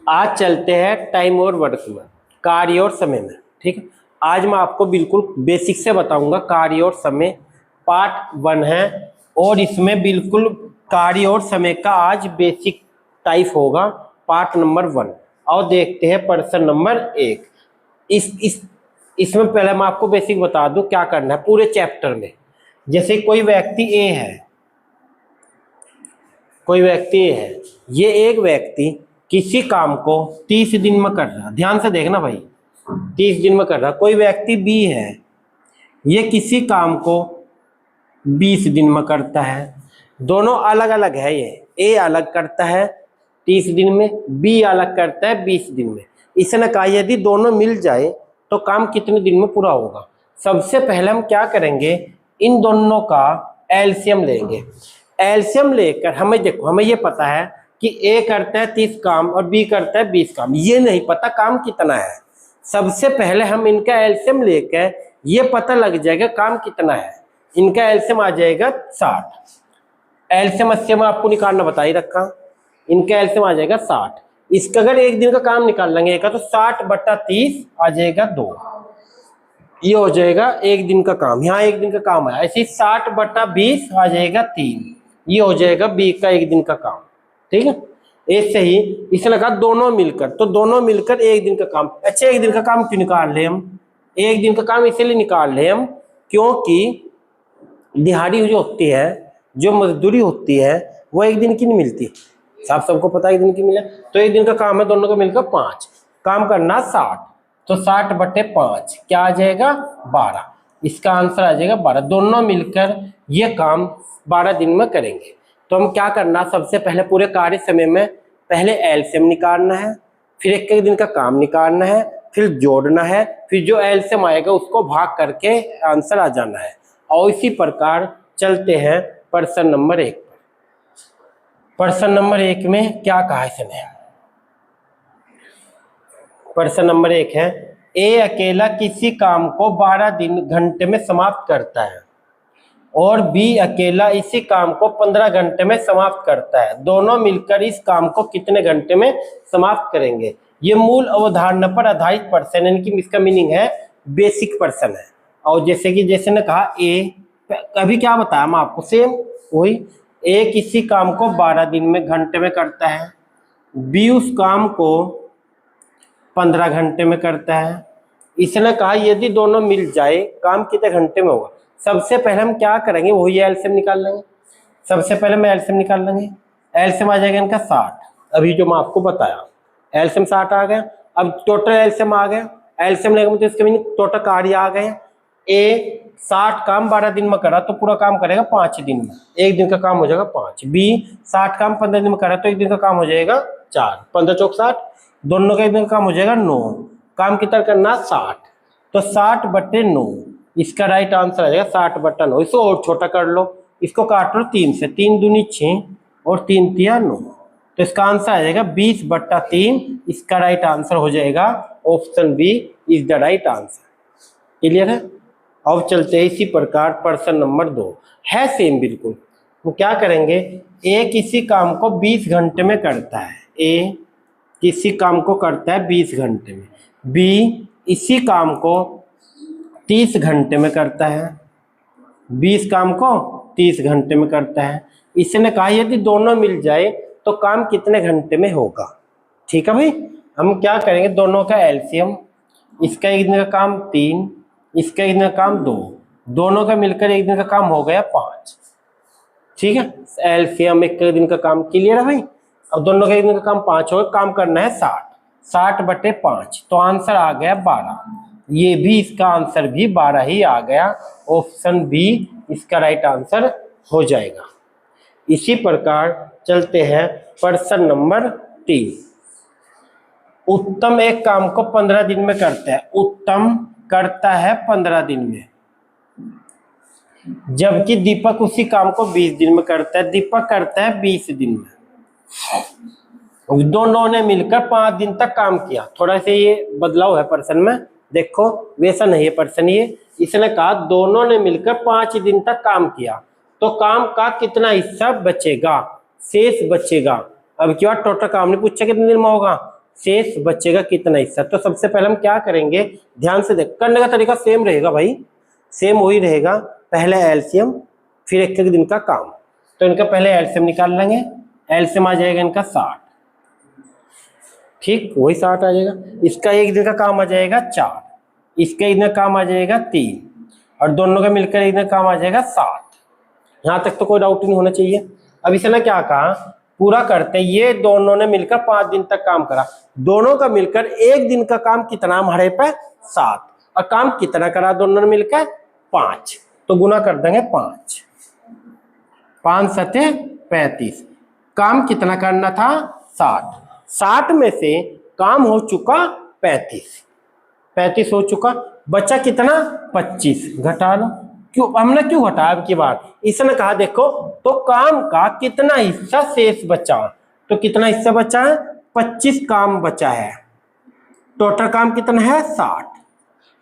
आज चलते हैं टाइम और वर्क में, कार्य और समय में। ठीक है, आज मैं आपको बिल्कुल बेसिक से बताऊंगा कार्य और समय, पार्ट 1 है और इसमें बिल्कुल कार्य और समय का आज बेसिक टाइप होगा, पार्ट नंबर 1। और देखते हैं पर्सन नंबर 1। इसमें पहले मैं आपको बेसिक बता दूं क्या करना है पूरे चैप्टर में। जैसे कोई व्यक्ति ए है, ये एक व्यक्ति किसी काम को 30 दिन में कर रहा, ध्यान से देखना भाई, 30 दिन में कर रहा। कोई व्यक्ति बी है, ये किसी काम को 20 दिन में करता है। दोनों अलग अलग है, ये ए अलग करता है 30 दिन में, बी अलग करता है 20 दिन में। इसने कहा यदि दोनों मिल जाए तो काम कितने दिन में पूरा होगा। सबसे पहले हम क्या करेंगे, इन दोनों का एलसीएम लेंगे। एलसीएम लेकर हमें देखो, हमें ये पता है कि ए करता है 30 काम और बी करता है 20 काम, ये नहीं पता काम कितना है। सबसे पहले हम इनका एलसीएम लेकर ये पता लग जाएगा काम कितना है। इनका एलसीएम आ जाएगा 60। एलसीएम 80 में आपको निकालना बता ही रखा, इनका एलसीएम आ जाएगा 60। इसका अगर एक दिन का काम निकाल लेंगे तो 60/30 आ जाएगा 2, ये हो जाएगा एक दिन का काम। यहाँ एक दिन का काम है, ऐसे 60/20 आ जाएगा 3, ये हो जाएगा बी का एक दिन का काम। ठीक है, ऐसे ही इसने कहा दोनों मिलकर, तो दोनों मिलकर एक दिन का काम। अच्छा, एक दिन का काम क्यों निकाल रहे हम, एक दिन का काम इसलिए निकाल रहे हम क्योंकि दिहाड़ी जो होती है, जो मजदूरी होती है, वो एक दिन की नहीं मिलती। सबको पता है एक दिन की मिले, तो एक दिन का काम है दोनों का मिलकर 5, काम करना 60, तो 60/5 क्या आ जाएगा 12। इसका आंसर आ जाएगा 12। दोनों मिलकर ये काम 12 दिन में करेंगे। तो हम क्या करना, सबसे पहले पूरे कार्य समय में पहले एलसीएम निकालना है, फिर एक एक दिन का काम निकालना है, फिर जोड़ना है, फिर जो एलसीएम आएगा उसको भाग करके आंसर आ जाना है। और इसी प्रकार चलते हैं पर्सन नंबर 1 पर। पर्सन नंबर 1 में क्या कहा इसने, पर्सन नंबर 1 है, ए अकेला किसी काम को 12 घंटे में समाप्त करता है और बी अकेला इसी काम को 15 घंटे में समाप्त करता है। दोनों मिलकर इस काम को कितने घंटे में समाप्त करेंगे। ये मूल अवधारणा पर आधारित पर्सन, इनकी इसका मीनिंग है बेसिक पर्सन है। और जैसे ने कहा ए, अभी क्या बताया मैं आपको, सेम वही, ए किसी काम को 12 दिन में घंटे में करता है, बी उस काम को 15 घंटे में करता है। इसने कहा यदि दोनों मिल जाए काम कितने घंटे में होगा। सबसे पहले हम क्या करेंगे, वही एलसीएम निकाल लेंगे। सबसे पहले मैं एलसीएम निकाल लेंगे, एलसीएम आ जाएगा इनका 60, अभी जो मैं आपको बताया एलसीएम 60 आ गया। अब टोटल एलसीएम आ गया, एलसीएम लेंगे तो इसके मीनिंग टोटल कार्य आ गए। ए 60 काम 12 दिन में करा तो पूरा काम करेगा 5 दिन में, एक दिन का काम हो जाएगा 5। बी 60 काम 15 दिन में करा तो एक दिन का काम हो जाएगा 4, 15 चौक 60, दोनों का एक दिन का काम हो जाएगा 9। काम कितना करना 60, तो 60/9, इसका राइट आंसर आ जाएगा 60/9। इसको और छोटा कर लो, इसको काट लो 3 से, 3 दूनी 6 और 3 तिया 9, तो इसका आंसर आ जाएगा 20/3। इसका राइट आंसर हो जाएगा option B is the right answer. Clear है। अब चलते हैं इसी प्रकार पर्सन नंबर 2 है सेम बिल्कुल। तो क्या करेंगे, ए किसी काम को 20 घंटे में करता है, ए किसी काम को करता है 20 घंटे में, बी इसी काम को 30 घंटे में करता है, 20 काम को 30 घंटे में करता है। इसने कहा यदि दोनों मिल जाए तो काम कितने घंटे में होगा। ठीक है भाई, हम क्या करेंगे, दोनों का एलसीएम, इसका एक दिन का काम 3, इसका एक दिन का काम 2, दोनों का मिलकर एक दिन का काम हो गया 5। ठीक है, एलसीएम एक दिन का काम। क्लियर है भाई। अब दोनों का एक दिन का काम 5 हो, काम करना है 60, 60/5, तो आंसर आ गया 12। ये भी इसका आंसर भी 12 ही आ गया, ऑप्शन बी इसका राइट आंसर हो जाएगा। इसी प्रकार चलते हैं पर्सन नंबर 3। उत्तम एक काम को 15 दिन में करता है, उत्तम करता है 15 दिन में, जबकि दीपक उसी काम को 20 दिन में करता है। दीपक करता है 20 दिन में, दोनों ने मिलकर 5 दिन तक काम किया। थोड़ा सा ये बदलाव है पर्सन में, देखो वैसा नहीं है पर्सन ये। इसने कहा दोनों ने मिलकर 5 दिन तक काम किया, तो काम का कितना हिस्सा बचेगा, शेष बचेगा। अब क्या टोटल काम नहीं पूछा कितने दिन में होगा, शेष बचेगा कितना हिस्सा। तो सबसे पहले हम क्या करेंगे, ध्यान से देख, करने का तरीका सेम रहेगा भाई, सेम वही रहेगा। पहले एलसीएम फिर एक एक दिन का काम। तो इनका पहले एलसीएम निकाल लेंगे, एलसीएम आ जाएगा इनका 60, ठीक वही 60 आ जाएगा। इसका एक दिन का काम आ जाएगा 4, इसका एक दिन का काम आ जाएगा 3, और दोनों का मिलकर एक दिन का काम आ जाएगा 7। यहाँ तक तो कोई डाउट नहीं होना चाहिए। अब इसने क्या कहा, पूरा करते, ये दोनों ने मिलकर 5 दिन तक काम करा, दोनों का मिलकर एक दिन का काम कितना हमारे पे 7, और काम कितना करा दोनों ने मिलकर 5, तो गुना कर देंगे 5, 5 सते 35। काम कितना करना था 60, 60 में से काम हो चुका 35, 35 हो चुका, बचा कितना 25, घटा लो। क्यों हमने क्यों घटाया अब की बार, इसने कहा देखो तो काम का कितना हिस्सा शेष बचा, तो कितना हिस्सा बचा है 25 काम बचा है। टोटल काम कितना है 60,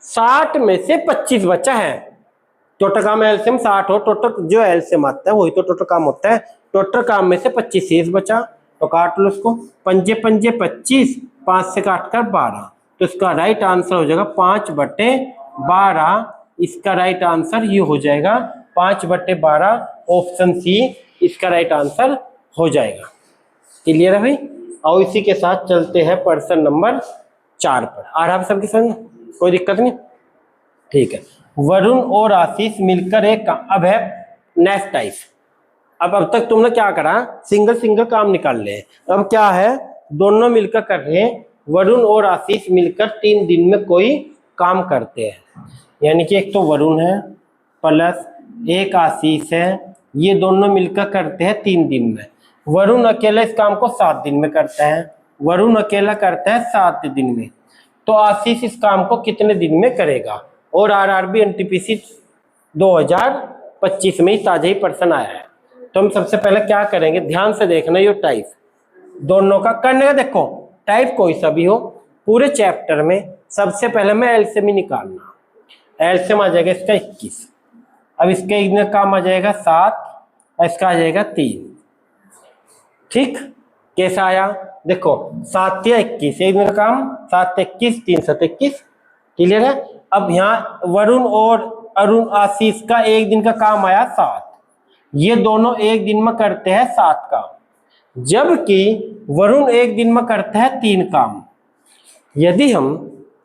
60 में से 25 बचा है। टोटल काम एलसीएम 60 हो, टोटल जो एलसीएम आता है वही तो टोटल काम होता है। टोटल काम में से 25 शेष बचा, तो काट लो इसको, पंजे पंजे 25, 5 से काट कर 12, तो इसका राइट आंसर हो जाएगा 5/12। इसका राइट आंसर ये हो जाएगा 5/12, ऑप्शन सी इसका राइट आंसर हो जाएगा। क्लियर है भाई। और इसी के साथ चलते हैं प्रश्न नंबर 4 पर। आ रहा है सबके संग, कोई दिक्कत नहीं, ठीक है। वरुण और आशीष मिलकर एक, अब है नेक्स्ट टाइप। अब तक तुमने क्या करा, सिंगल सिंगल काम निकाल ले। अब क्या है, दोनों मिलकर कर रहे हैं, वरुण और आशीष मिलकर 3 दिन में कोई काम करते हैं। यानी कि एक तो वरुण है प्लस एक आशीष है, ये दोनों मिलकर करते हैं 3 दिन में। वरुण अकेला इस काम को 7 दिन में करता है, वरुण अकेला करता है 7 दिन में, तो आशीष इस काम को कितने दिन में करेगा। और आरआरबी एनटीपीसी 2025 में ही ताजा ही प्रश्न आया है। तो हम सबसे पहले क्या करेंगे, ध्यान से देखना, ये टाइप दोनों का करने का, देखो टाइप कोई सा भी हो पूरे चैप्टर में, सबसे पहले मैं एलसीएम ही निकालना। एलसीएम आ जाएगा इसका 21, अब इसका एक दिन काम आ जाएगा 7, और इसका आ जाएगा 3, ठीक। कैसा आया देखो, 7 या 21, एक दिन का काम 7 21, 3 7 21, क्लियर है। अब यहाँ वरुण और अरुण आशीष का एक दिन का काम आया 7, ये दोनों एक दिन में करते हैं 7 काम, जबकि वरुण एक दिन में करता है 3 काम। यदि हम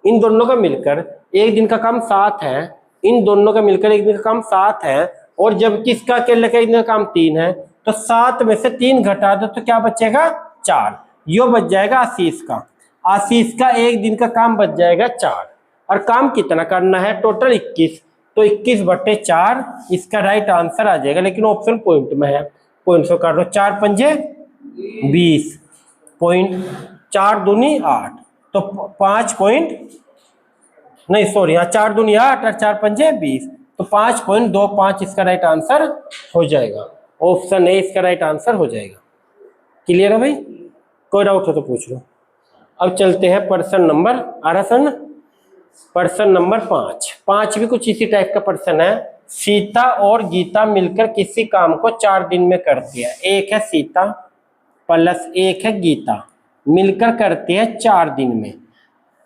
इन दोनों का मिलकर एक दिन का काम 7 है, इन दोनों का मिलकर एक दिन का काम 7 है, और जबकि इसका अकेले का एक दिन का काम 3 है, तो 7 में से 3 घटा दो तो क्या बचेगा 4, यो बच जाएगा आशीष का। आशीष का एक दिन का काम बच जाएगा 4, और काम कितना करना है टोटल 21, तो 21/4 इसका राइट आंसर आ जाएगा। लेकिन ऑप्शन पॉइंट में है, पॉइंट से काट लो, 4 पंजे 20, पॉइंट 4 दूनी 8, तो 5 पॉइंट नहीं सॉरी, यहाँ 4 दूनी 8 और 4 पंजे 20, तो 5.25 इसका राइट आंसर हो जाएगा। ऑप्शन ए इसका राइट आंसर हो जाएगा। क्लियर है भाई, कोई डाउट हो तो पूछ लो। अब चलते हैं प्रश्न नंबर, आ रहा सर ना, प्रश्न नंबर 5 भी कुछ इसी टाइप का प्रश्न है। सीता और गीता मिलकर किसी काम को 4 दिन में करती है। एक है सीता प्लस एक है गीता, मिलकर करती है 4 दिन में,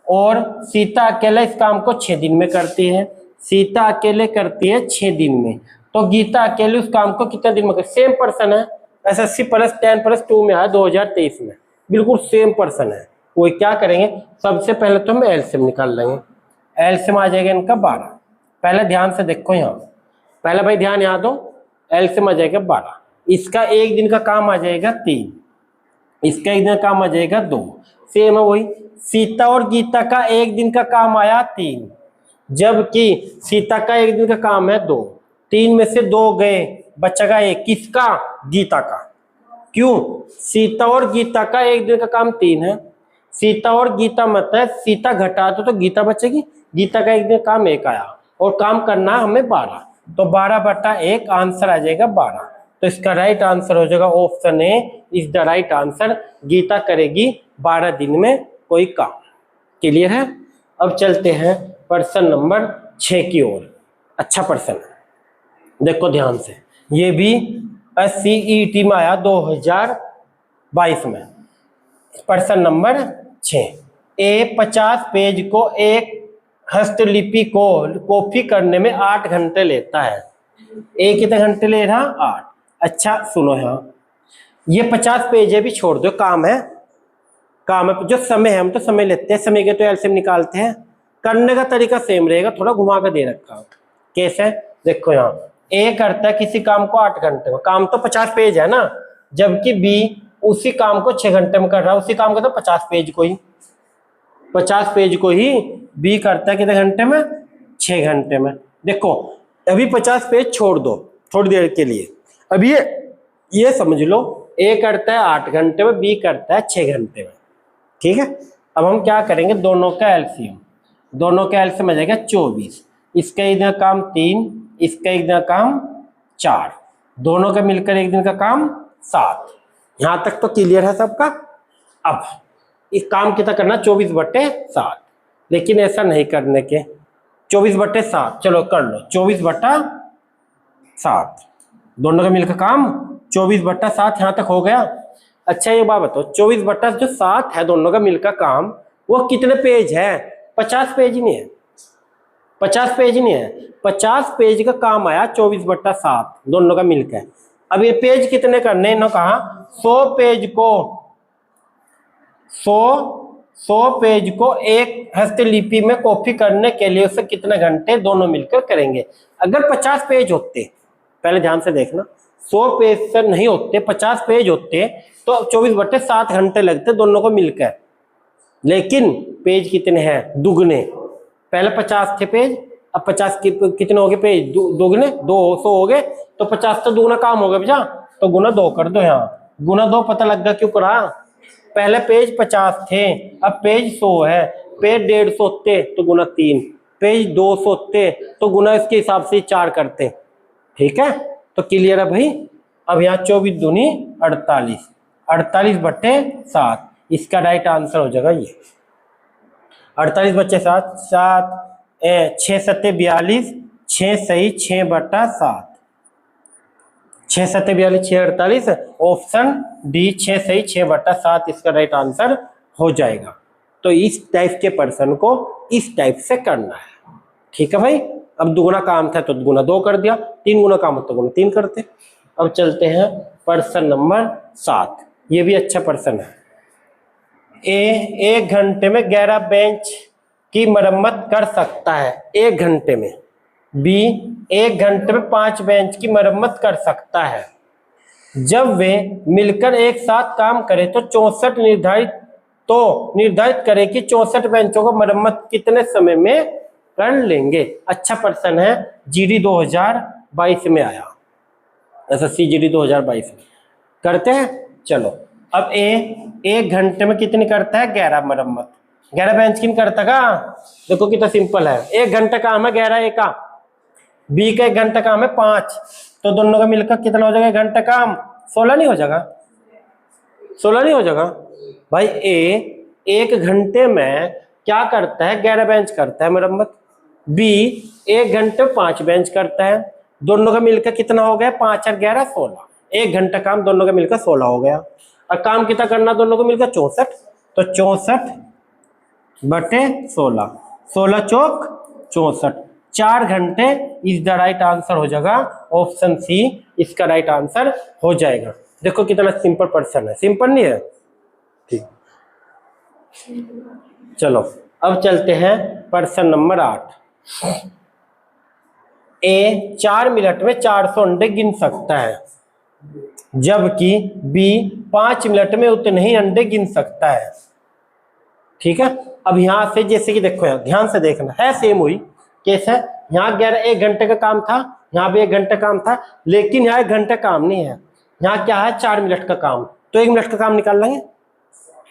और सीता अकेले इस काम को 6 दिन में करती है। सीता अकेले करती है 6 दिन में, तो गीता अकेले उस काम को कितने दिन में करती है। सेम पर्सन है, SSC +10 +2 में आया 2023 में, बिल्कुल सेम पर्सन है। वो क्या करेंगे, सबसे पहले तो हम एलसीएम निकाल लेंगे। एलसीएम आ जाएगा इनका 12। पहले ध्यान से देखो, यहाँ पहले भाई ध्यान याद हो, एलसीएम आ जाएगा 12, इसका एक दिन का काम आ जाएगा 3, इसका एक दिन का काम आ जाएगा 2, सेम है वही। सीता और गीता का एक दिन का काम आया 3, जबकि सीता का एक दिन का काम है 2, 3 में से 2 गए, बचेगा 1, किसका गीता का। क्यों, सीता और गीता का एक दिन का काम 3 है, सीता और गीता मतलब सीता घटा दो तो गीता बचेगी, गीता का एक दिन काम 1 आया, और काम करना है हमें 12, तो 12/1 आंसर आ जाएगा 12। तो इसका राइट आंसर हो जाएगा option A is the right answer. Geeta करेगी 12 दिन में कोई काम। क्लियर है। अब चलते हैं प्रश्न नंबर 6 की ओर। अच्छा प्रश्न है, देखो ध्यान से। ये भी CET में आया 2022 में। प्रश्न नंबर 6, 50 पेज को एक हस्तलिपि को कॉपी करने में 8 घंटे लेता है। कितने घंटे ले रहा? 8। अच्छा सुनो, यहाँ ये 50 पेज है, भी छोड़ दो, काम है जो समय है, हम तो समय लेते हैं, समय के तो एलसीएम निकालते हैं। करने का तरीका सेम रहेगा, थोड़ा घुमा कर दे रखा। कैसे? देखो यहाँ ए करता है किसी काम को 8 घंटे में, काम तो 50 पेज है ना, जबकि बी उसी काम को 6 घंटे में कर रहा है। उसी काम को तो 50 पेज को ही बी करता है कितने घंटे में? 6 घंटे में। देखो अभी 50 पेज छोड़ दो थोड़ी देर के लिए, अभी ये समझ लो, ए करता है 8 घंटे में, बी करता है 6 घंटे में। ठीक है, अब हम क्या करेंगे, दोनों का एलसीएम आ जाएगा 24। इसका एक दिन का काम 3, इसका एक दिन का काम 4, दोनों का मिलकर एक दिन का काम 7। यहां तक तो क्लियर है सबका। अब इस काम कितना करना? 24/7, लेकिन ऐसा नहीं करने के। 24/7 चलो कर लो, 24/7, दोनों का मिलकर काम 24/7 यहां तक हो गया। अच्छा ये बात बताओ, 24/7 है दोनों का मिलकर काम, वो कितने पेज है? 50 पेज ही नहीं है। 50 पेज का काम आया 24/7 दोनों का मिलकर। अब ये पेज कितने करने? इन्होंने कहा 100 पेज को एक हस्तलिपि में कॉपी करने के लिए उसे कितने घंटे दोनों मिलकर करेंगे। अगर 50 पेज होते, पहले ध्यान से देखना, 100 पेज से नहीं होते, 50 पेज होते तो 24/7 घंटे लगते दोनों को मिलकर। लेकिन पेज कितने हैं? दुगने। पहले 50 थे पेज, अब 50 कितने हो गए पेज? दुगने, 200 हो गए, तो 50 तो दुगना काम हो गया भैया, तो गुना 2 कर दो। यहाँ गुना 2 पता लग गया क्यों करा? पहले पेज 50 थे, अब पेज 100 है। पेज 150 थे तो गुना 3, पेज 200 थे तो गुना इसके हिसाब से 4 करते। ठीक है, तो क्लियर है भाई। अब यहाँ 24 दूनी 48, 48/7, इसका राइट आंसर हो जाएगा ये 48/7, 6 सत्ते 42, 6 सही 6/7, 6 सत्ते 42, 6 48, ऑप्शन डी 6 सही 6/7 इसका राइट आंसर हो जाएगा। तो इस टाइप के पर्सन को इस टाइप से करना है। ठीक है भाई, अब दुगुना काम था तो गुना 2 कर दिया, 3 गुना काम तो गुना 3 करते। अब चलते हैं पर्सन नंबर 7, ये भी अच्छा पर्सन है। ए 1 घंटे में 11 बेंच की मरम्मत कर सकता है 1 घंटे में। बी 1 घंटे में 5 बेंच की मरम्मत कर सकता है। जब वे मिलकर एक साथ काम करें तो 64 निर्धारित करें कि 64 बेंचों को मरम्मत कितने समय में कर लेंगे। अच्छा पर्सन है, जीडी 2022 में आया, SSC जीडी 2022 में। करते हैं, चलो। अब ए 1 घंटे में कितनी करता है? 11 मरम्मत। 11 बेंच किन करता का? देखो कितना सिंपल है, 1 घंटा काम है 11 ए का, बी का 1 घंटा काम है 5, तो दोनों का मिलकर कितना हो जाएगा 1 घंटा काम? 16 नहीं हो जाएगा? 16 नहीं हो जाएगा भाई। ए 1 घंटे में क्या करता है? 11 बेंच करता है मरम्मत। बी 1 घंटे 5 बेंच करता है, दोनों का मिलकर कितना हो गया? 5 और 11 16, 1 घंटा काम दोनों का मिलकर 16 हो गया। और काम कितना करना दोनों को मिलकर? 64, तो 64/16, 16 चौक 64, 4 घंटे इज द राइट आंसर हो जाएगा। ऑप्शन सी इसका राइट आंसर हो जाएगा। देखो कितना सिंपल पर्सन है, सिंपल नहीं है? ठीक, चलो अब चलते हैं पर्सन नंबर 8। ए 4 मिनट में 400 अंडे गिन सकता है, जबकि बी 5 मिनट में उतने ही अंडे गिन सकता है। ठीक है, अब यहां से जैसे कि देखो, यहाँ ध्यान से देखना है, सेम हुई केस है। यहाँ 1 घंटे का काम था, यहाँ भी 1 घंटे काम था, लेकिन यहाँ 1 घंटे काम नहीं है, यहाँ क्या है? 4 मिनट का काम, तो 1 मिनट का काम निकाल लेंगे,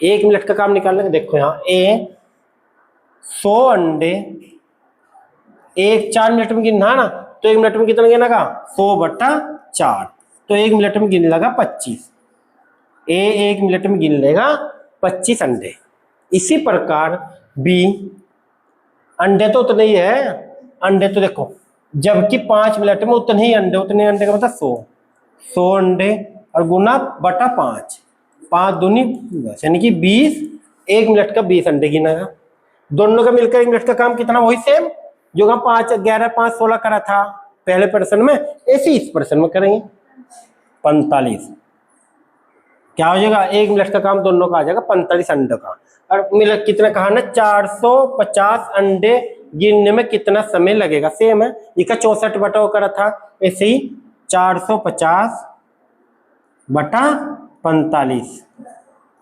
1 मिनट का काम निकाल लेंगे। देखो यहाँ ए 100 अंडे 4 मिनट में गिनना है ना, तो 1 मिनट में कितना गिना का? 100/4, तो 1 मिनट में गिन लगा 25। ए 1 मिनट में गिन लेगा 25 अंडे। इसी प्रकार बी, अंडे तो उतने ही है, अंडे तो देखो जबकि 5 मिनट में उतने अंडे का मतलब 100 अंडे और गुना बटा 5, 5 दूनी 10 यानी कि 20, 1 मिनट का 20 अंडे गिनेगा। दोनों का मिलकर 1 मिनट का काम कितना, वही सेम जो हम 5 11 5 16 करा था पहले प्रश्न में, ऐसे इस प्रश्न में करेंगे। 45 क्या हो जाएगा, 1 मिनट का काम दोनों का आ जाएगा 45 अंडे का। और मिला कितना कहा ना, 450 अंडे गिनने में कितना समय लगेगा, सेम है। इसका 64 बटा वो करा था, ऐसे ही 450 बटा 45,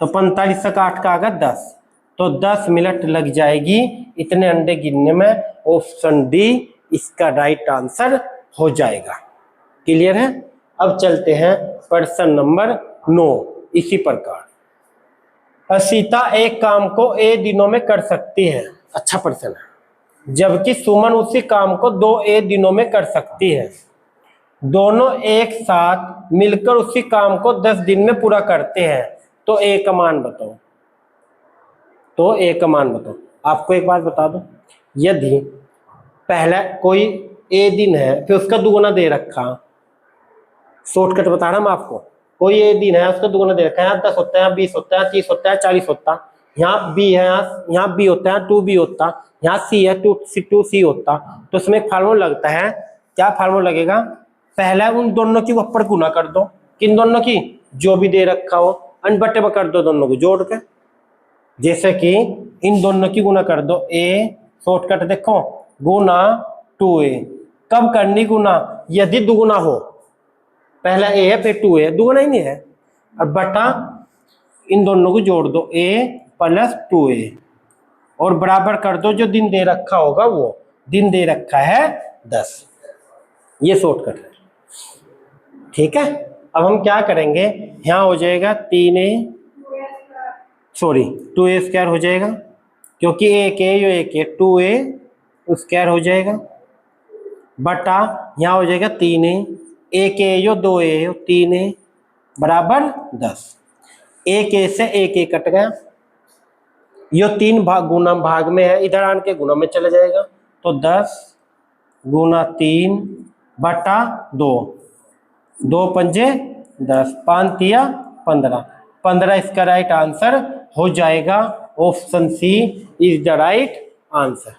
तो 45 से काट का आगा 10, तो 10 मिनट लग जाएगी इतने अंडे गिनने में। ऑप्शन डी इसका राइट आंसर हो जाएगा। क्लियर है। अब चलते हैं प्रश्न नंबर 9। इसी प्रकार असीता एक काम को ए दिनों में कर सकती है, अच्छा प्रश्न है, जबकि सुमन उसी काम को 2 ए दिनों में कर सकती है। दोनों एक साथ मिलकर उसी काम को 10 दिन में पूरा करते हैं, तो ए का मान बताओ। तो ए का मान बताओ। आपको एक बात बता दो, यदि पहला कोई ए दिन है फिर उसका दुगुना दे रखा, शॉर्टकट बता रहा हूं आपको, कोई ए दिन है उसका दुगुना दे रखा है, यहाँ 10 होता है, यहाँ 20 होता है, 30 होता है, 40 होता है, यहाँ बी है, यहाँ बी होता है, 2B होता, यहाँ सी है, 2C होता। तो उसमें एक फार्मूला लगता है, क्या फार्मूला लगेगा, पहला उन दोनों की ऊपर गुना कर दो, किन दोनों की, जो भी दे रखा हो, अनबटे में कर दो दोनों को जोड़ के। जैसे कि इन दोनों की गुना कर दो, ए शॉर्टकट देखो, गुना 2a। कब करनी गुना, यदि दुगुना हो, पहला ए है फिर 2a, दुगुना ही नहीं है, और बटा इन दोनों को जोड़ दो, a प्लस 2a, और बराबर कर दो जो दिन दे रखा होगा, वो दिन दे रखा है 10। ये शॉर्टकट है, ठीक है। अब हम क्या करेंगे, यहाँ हो जाएगा 3a, सॉरी 2a स्क्वायर हो जाएगा, क्योंकि एक है यो एक है, 2a स्क्वायर हो जाएगा, बटा यहाँ हो जाएगा 3a, एक है यो 2a 3a बराबर 10। एक ए से एक ए कट गया, यो 3 भाग गुना भाग में है, इधर आन के गुना में चला जाएगा, तो 10 गुना 3 बटा 2, 2 पंजे 10, 5 तिया 15, 15 इसका राइट आंसर हो जाएगा। Option C is the right answer.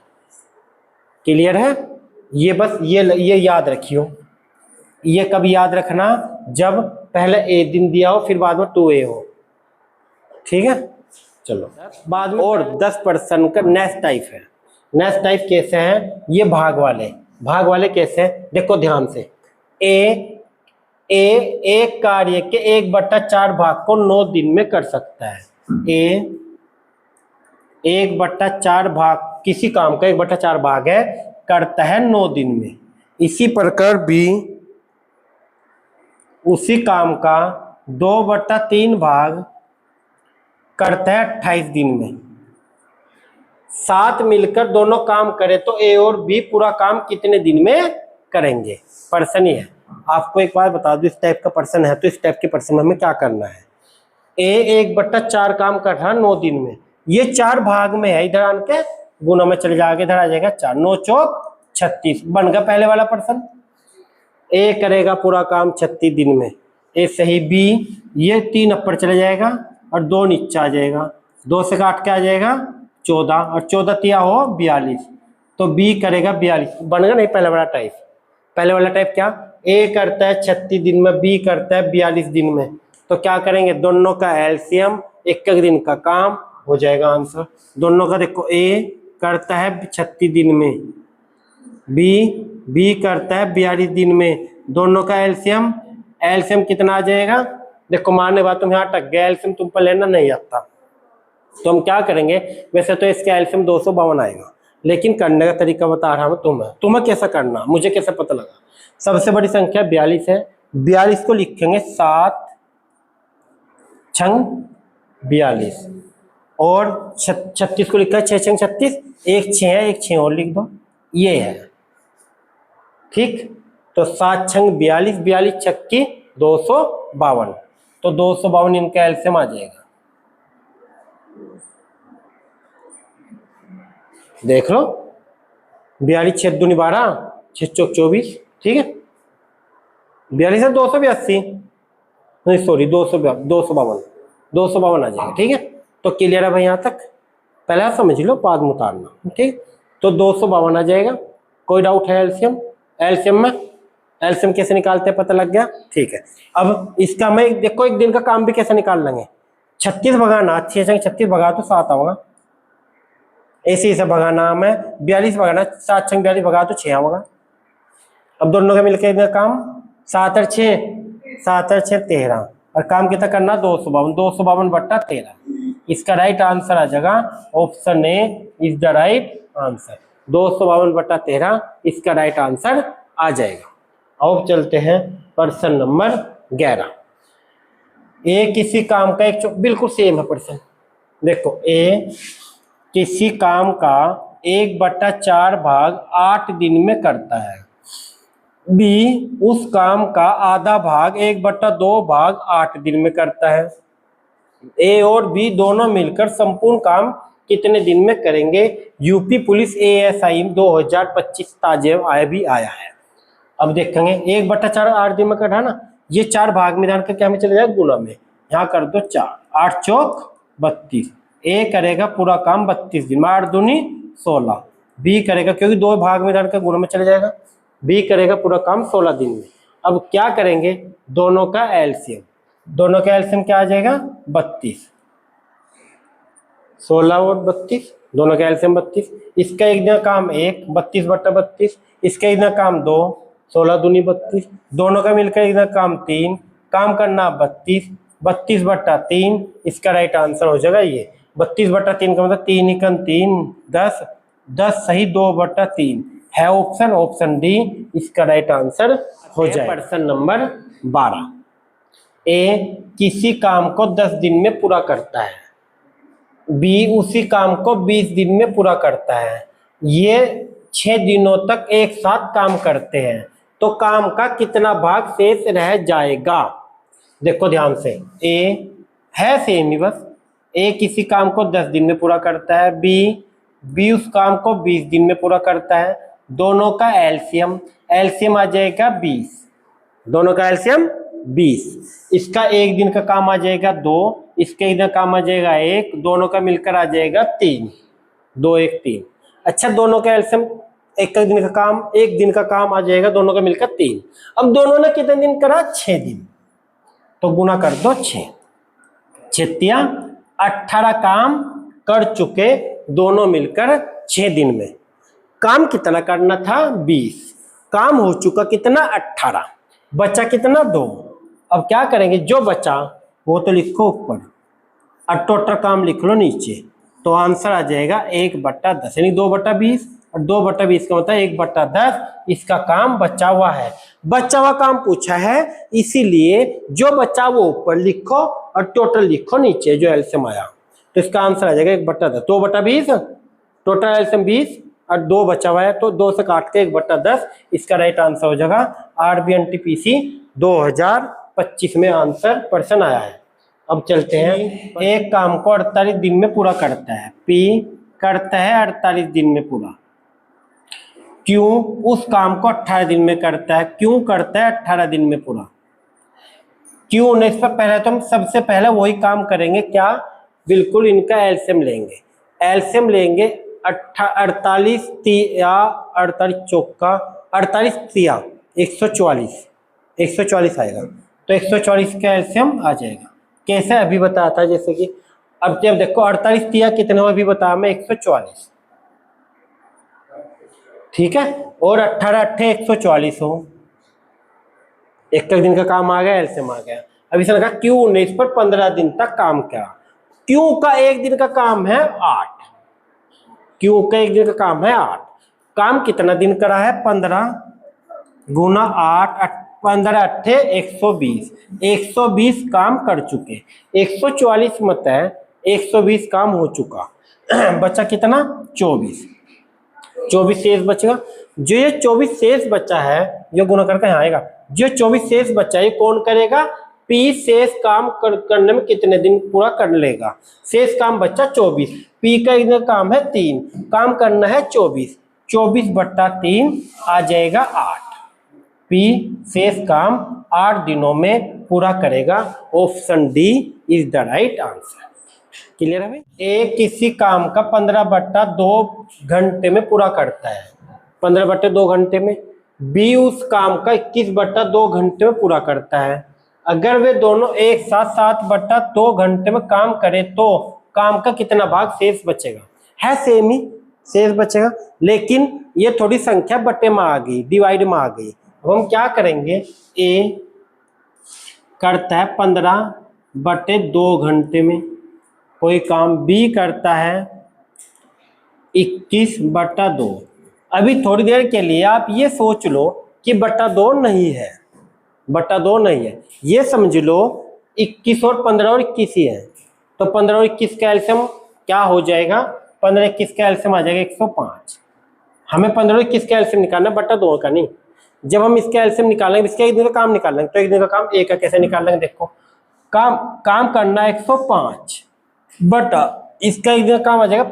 Clear है। ये बस ये याद रखियो, ये कब याद रखना, जब पहले ए दिन दिया हो फिर बाद में 2a हो, ठीक है। चलो बाद में और 10% का नेक्स्ट टाइप है। नेक्स्ट टाइप कैसे है, ये भाग वाले कैसे हैं, देखो ध्यान से। एक कार्य के 1/4 भाग को 9 दिन में कर सकता है। 1/4 भाग, किसी काम का 1/4 भाग है, करता है 9 दिन में। इसी प्रकार भी उसी काम का 2/3 भाग करता है 28 दिन में। साथ मिलकर दोनों काम करें तो ए और बी पूरा काम कितने दिन में करेंगे, प्रश्न ही है। आपको एक बात बता दूं, इस टाइप का प्रश्न है तो इस टाइप के प्रश्न में हमें क्या करना है, ए 1/4 काम कर रहा 9 दिन में, ये 4 भाग में है, इधर आन के गुना में चले जाएगा, इधर आ जाएगा 4, 9 चौक 36 बन गया पहले वाला प्रश्न। ए करेगा पूरा काम 36 दिन में, ए सही। बी ये 3 ऊपर चले जाएगा और 2 नीचे आ जाएगा, 2 से काट के आ जाएगा 14, और 14 तिया हो 42, तो बी करेगा 42 बन गया नहीं पहले वाला टाइप। पहले वाला टाइप क्या, ए करता है 36 दिन में, बी करता है 42 दिन में, तो क्या करेंगे, दोनों का एलसीएम, एक दिन का काम हो जाएगा आंसर। दोनों का देखो, ए करता है 36 दिन में, बी करता है 42 दिन में, दोनों का एलसीएम कितना आ जाएगा, देखो मारने बाद तुम यहाँ अटक गया, एलसीएम तुम पर लेना नहीं आता, तो हम क्या करेंगे, वैसे तो इसका एलसीएम 252 आएगा, लेकिन करने का तरीका बता रहा हूँ तुम्हें कैसा करना, मुझे कैसे पता लगा। सबसे बड़ी संख्या 42 है, 42 को लिखेंगे 7 छंग 42, और 36 को लिखा है 6 छंग 36, एक 6 है, एक 6 और लिख दो, ये है ठीक। तो 7 छंग 42, 42 छक्की 252, तो 252 इनका एलसीएम आ जाएगा। देख लो, 42 6 दूनी 12, 6 चौक 24, ठीक है। 42 है 282, नहीं सॉरी 252 आ जाएगा, ठीक है। तो क्लियर है भाई यहाँ तक, पहले समझ लो बाद में उतारना, ठीक। तो 252 आ जाएगा। कोई डाउट है एलसीएम? एलसीएम में एलसीएम कैसे निकालते हैं पता लग गया, ठीक है। अब इसका मैं देखो एक दिन का काम भी कैसे निकाल लेंगे। 36 भगाना, 6 संग 36 भगा तो 7 होगा, ऐसे ही भगाना में 42 भगाना, 7 संग 42 भगा तो 6 होगा। अब दोनों का मिलकर इतना काम 7 और 6 13, और काम कितना करना 252 बट्टा 13। इसका राइट आंसर आ जाएगा option A is the right answer. 252 बट्टा 13 इसका राइट आंसर आ जाएगा। अब चलते हैं प्रश्न नंबर 11। ए किसी काम का एक बिल्कुल सेम है प्रश्न, देखो ए किसी काम का 1/4 भाग 8 दिन में करता है, बी उस काम का आधा भाग 1/2 भाग 8 दिन में करता है। ए और बी दोनों मिलकर संपूर्ण काम कितने दिन में करेंगे? यूपी पुलिस एएसआई 2025 ताजे भी आया है। अब देखेंगे 1/4 8 दिन में करना ना, ये 4 भाग में डालकर क्या में चले जाएगा गुना में, यहाँ कर दो 4, 8 चौक 32। ए करेगा पूरा काम 32 दिन में, 8 दूनी 16। बी करेगा क्योंकि 2 भाग में डालकर गुना में चले जाएगा, बी करेगा पूरा काम 16 दिन में। अब क्या करेंगे दोनों का एलसीएम, दोनों का एलसीएम क्या आ जाएगा 32, 16 और 32 दोनों का एलसीएम 32। इसका एक दिन काम 1 32/32, इसका एक दिन काम 2 16 दूनी 32, दोनों का मिलकर एक दिन काम 3, काम करना 32 32/3। इसका राइट आंसर हो जाएगा ये 32/3 का मतलब 3 एकम 3 10 10 सही 2/3 है ऑप्शन, ऑप्शन डी इसका राइट आंसर हो जाए। प्रश्न नंबर 12। ए किसी काम को 10 दिन में पूरा करता है, बी उसी काम को 20 दिन में पूरा करता है, ये 6 दिनों तक एक साथ काम करते हैं, तो काम का कितना भाग शेष रह जाएगा? देखो ध्यान से, ए है सेम ही बस, ए किसी काम को 10 दिन में पूरा करता है, बी उस काम को 20 दिन में पूरा करता है, दोनों का एलसीएम एलसीएम आ जाएगा 20, दोनों का एलसीएम 20। इसका एक दिन का काम आ जाएगा 2, इसके एक दिन काम आ जाएगा 1, दोनों का मिलकर आ जाएगा 3, 2 1 3। अच्छा दोनों का एलसीएम एक दिन का काम आ जाएगा दोनों का मिलकर 3। अब दोनों ने कितने दिन करा 6 दिन, तो गुना कर दो 6 6 18 काम कर चुके दोनों मिलकर 6 दिन में। काम कितना करना था 20, काम हो चुका कितना 18, बचा कितना 2। अब क्या करेंगे जो बचा वो तो लिखो ऊपर और टोटल काम लिख लो नीचे, तो आंसर आ जाएगा 1/10 यानी 2/20, और 2/20 का मतलब 1/10 इसका काम बचा हुआ है। बचा हुआ काम पूछा है इसीलिए जो बचा वो ऊपर लिखो और टोटल लिखो नीचे जो एलसीएम आया, तो इसका आंसर आ जाएगा 1/10। 2/20 टोटल एलसीएम 20 और 2 बचा हुआ है तो 2 से काट के 1/10 इसका राइट आंसर हो जाएगा। RBNTPC 2025 में आंसर प्रश्न आया है। अब चलते हैं, एक काम को 48 दिन में पूरा करता है, पी करता है 48 दिन में पूरा, क्यों उस काम को 18 दिन में करता है, क्यों करता है 18 दिन में पूरा, क्यों नहीं। इससे पहले तो हम सबसे पहले वही काम करेंगे, क्या बिल्कुल इनका एलसीएम लेंगे, एलसीएम लेंगे 48 चौका 48 तिया 144 आएगा, तो 144 का एलसीएम आ जाएगा। कैसे अभी बताया था, जैसे कि अब जब देखो 48 तिया कितने हो अभी बताया मैं 144, ठीक है, और 18 अट्ठे 144 हो, एक दिन का काम आ गया एलसीएम आ गया। अब इसे लगा क्यों ने इस पर 15 दिन तक काम किया, क्यों का एक दिन का काम है 8, क्यों का एक दिन का काम है 8, काम कितना दिन करा है 15 गुना 8 15 अट्ठे 120, 120 काम कर चुके, 144 मत है 120 काम हो चुका बचा कितना 24 शेष बचेगा। जो ये 24 शेष बचा है ये गुना करके यहाँ आएगा, जो 24 शेष बचा है कौन करेगा, पी शेष काम करने में कितने दिन पूरा कर लेगा। शेष काम बचा 24, पी का एक काम है 3, काम करना है 24, 24/3 आ जाएगा 8। पी शेष काम 8 दिनों में पूरा करेगा। Option D is the right answer. Clear है भाई? ए किसी काम का 15/2 घंटे में पूरा करता है, 15/2 घंटे में। बी उस काम का 21/2 घंटे में पूरा करता है। अगर वे दोनों एक साथ 7/2 घंटे में काम करें तो काम का कितना भाग शेष बचेगा? है सेम ही, शेष बचेगा, लेकिन ये थोड़ी संख्या बटे में आ गई, डिवाइड में आ गई। अब हम क्या करेंगे, ए करता है 15/2 घंटे में कोई काम, बी करता है 21/2। अभी थोड़ी देर के लिए आप ये सोच लो कि बटा 2 नहीं है, बटा 2 नहीं है, ये समझ लो 21 और 15 और 21 ही है। तो 15 और 21 का एलसीएम क्या हो जाएगा? 15 21 का एलसीएम आ जाएगा 105। हमें 15 और 21 का एलसीएम निकालना, बटा 2 का नहीं। जब हम इसका एलसीएम निकालेंगे, इसका एक दिन का काम निकालेंगे, तो एक दिन का काम ए का कैसे निकालेंगे? देखो, काम करना है 105 बटा इसका एक दिन का काम आ जाएगा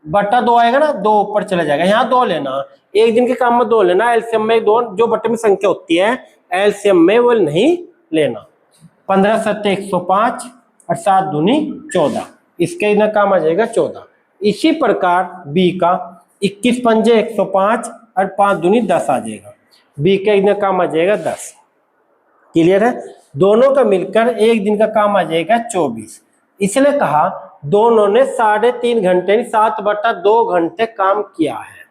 15/2 आएगा ना, 2 ऊपर चला जाएगा, यहाँ 2 लेना, एक दिन के काम में 2 लेना, एलसीएम में 2, जो बटे में संख्या होती है एलसीएम में वो नहीं लेना। 15 7 105 और 7 दूनी 14, इसका एक दिन काम आ जाएगा 14। इसी प्रकार बी का 21 पंजे 105 और 5 दूनी 10 आ जाएगा, बी का एक दिन काम आ जाएगा 10। क्लियर है? दोनों का मिलकर एक दिन का काम आ जाएगा 24। इसलिए कहा दोनों ने 3.5 घंटे 7/2 घंटे काम किया है।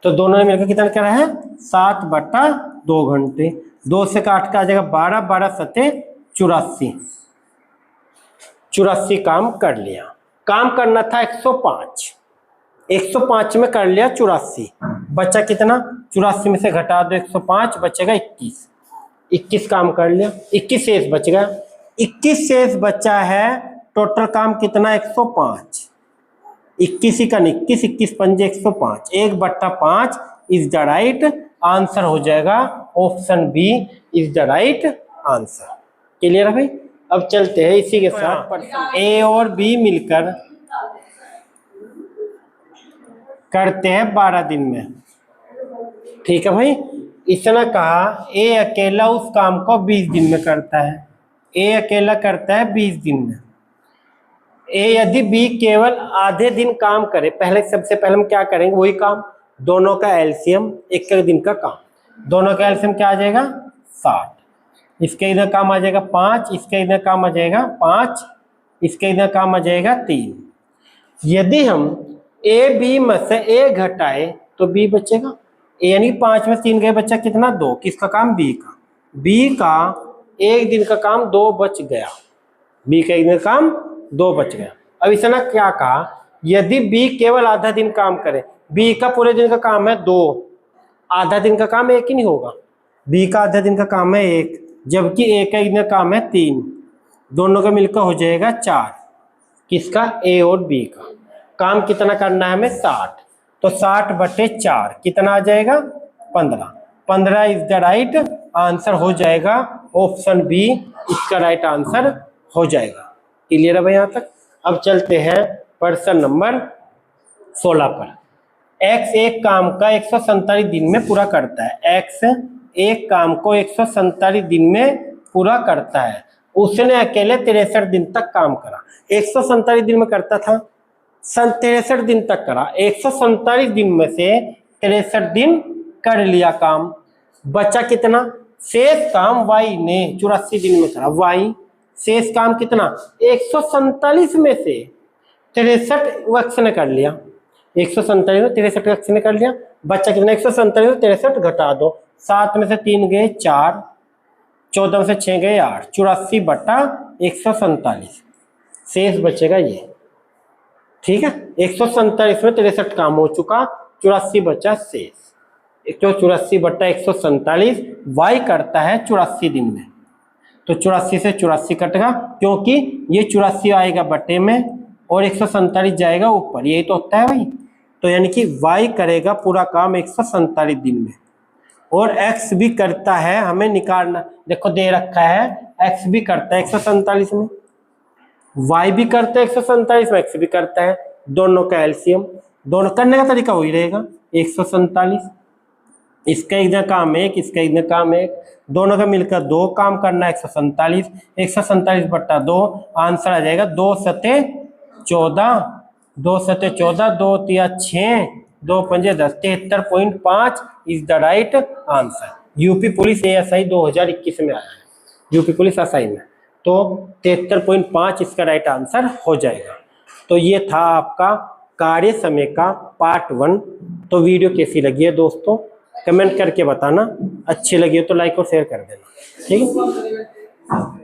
तो दोनों ने मिलकर कितना करा है? 7/2 घंटे। 2 से काट का आ जाएगा 12, 12 सते 84, 84 काम कर लिया। काम करना था 105, 105 में कर लिया 84, बचा कितना? 84 में से घटा दो 105, बचेगा 21, 21 काम कर लिया, 21 शेष बच गया, 21 शेष बचा है। टोटल काम कितना? 105, 21 ही का 21, 21 पंजे 105, 1/5 इज द राइट आंसर हो जाएगा। Option B is the right answer. Clear है भाई? अब चलते हैं इसी के साथ, ए और बी मिलकर करते हैं 12 दिन में। ठीक है भाई? इसने कहा ए अकेला उस काम को 20 दिन में करता है, ए अकेला करता है 20 दिन में। ए यदि बी केवल आधे दिन काम करे, पहले सबसे पहले हम क्या करेंगे? वही काम, दोनों का एलसीएम, एक दिन का काम, दोनों का एलसीएम क्या आ जाएगा? 60। इसके इधर काम आ जाएगा 5, इसके इधर काम आ जाएगा 5, इसके इधर काम आ जाएगा 3। यदि हम ए बी में से ए घटाए तो बी बचेगा, यानी 5 में 3 गए, बच्चा कितना? 2। किसका काम? बी का। बी का एक दिन का काम 2 बच गया, बी का एक दिन का काम 2 बच गया। अब इसने क्या कहा? यदि बी केवल आधा दिन काम करे, बी का पूरे दिन का काम है 2, आधा दिन का काम 1 ही नहीं होगा, बी का आधा दिन का काम है 1, जबकि ए का एक दिन का काम है 3, दोनों का मिलकर हो जाएगा 4। किसका? ए और बी का। काम कितना करना है हमें? 60। तो 60/4 कितना आ जाएगा? 15। 15 इज द राइट आंसर हो जाएगा। ऑप्शन बी इसका राइट आंसर हो जाएगा। क्लियर है भाई यहाँ तक? अब चलते हैं प्रश्न नंबर 16 पर। एक्स एक काम का 147 दिन में पूरा करता है, एक्स एक काम को 147 दिन में पूरा करता है, उसने अकेले 63 दिन तक काम करा। 147 दिन में करता था, 63 दिन तक करा, 147 दिन में से 63 दिन कर लिया काम, बचा कितना? शेष काम वाई ने 84 दिन में करा, वाई शेष काम कितना? 147 में से 63 वक्स ने कर लिया, 147 में 63 वक्स ने कर लिया, बच्चा कितना? 147 में 63 घटा दो, 7 में से 3 गए 4, 14 में से 6 गए 8, 84/147 शेष बचेगा ये। ठीक है? 147 में 63 काम हो चुका, 84 बचा शेष। 184/147 वाई करता है 84 दिन में, तो 84 से 84 कटेगा, क्योंकि ये 84 आएगा बटे में और 147 जाएगा ऊपर, यही तो होता है भाई। तो यानी कि वाई करेगा पूरा काम 147 दिन में, और एक्स भी करता है, हमें निकालना, देखो दे रखा है एक्स भी करता है 147 में, वाई भी करता है 147 में, एक्स भी करता है, दोनों का एलसीएम दोनों करने का तरीका वही रहेगा 147। इसका इतना काम एक, इसका इतना काम एक, दोनों का मिलकर 2 काम करना 147। 147/2 आंसर आ जाएगा 2 सते 14, 2 सते 14, 2 तिया 6, 2 पंजे 10, 73.5 is the right answer. UP police ASI 2021 में आया है, यूपी पुलिस SI में, तो 73.5 इसका राइट आंसर हो जाएगा। तो ये था आपका कार्य समय का पार्ट 1। तो वीडियो कैसी लगी है दोस्तों कमेंट करके बताना, अच्छी लगी हो तो लाइक और शेयर कर देना, ठीक है।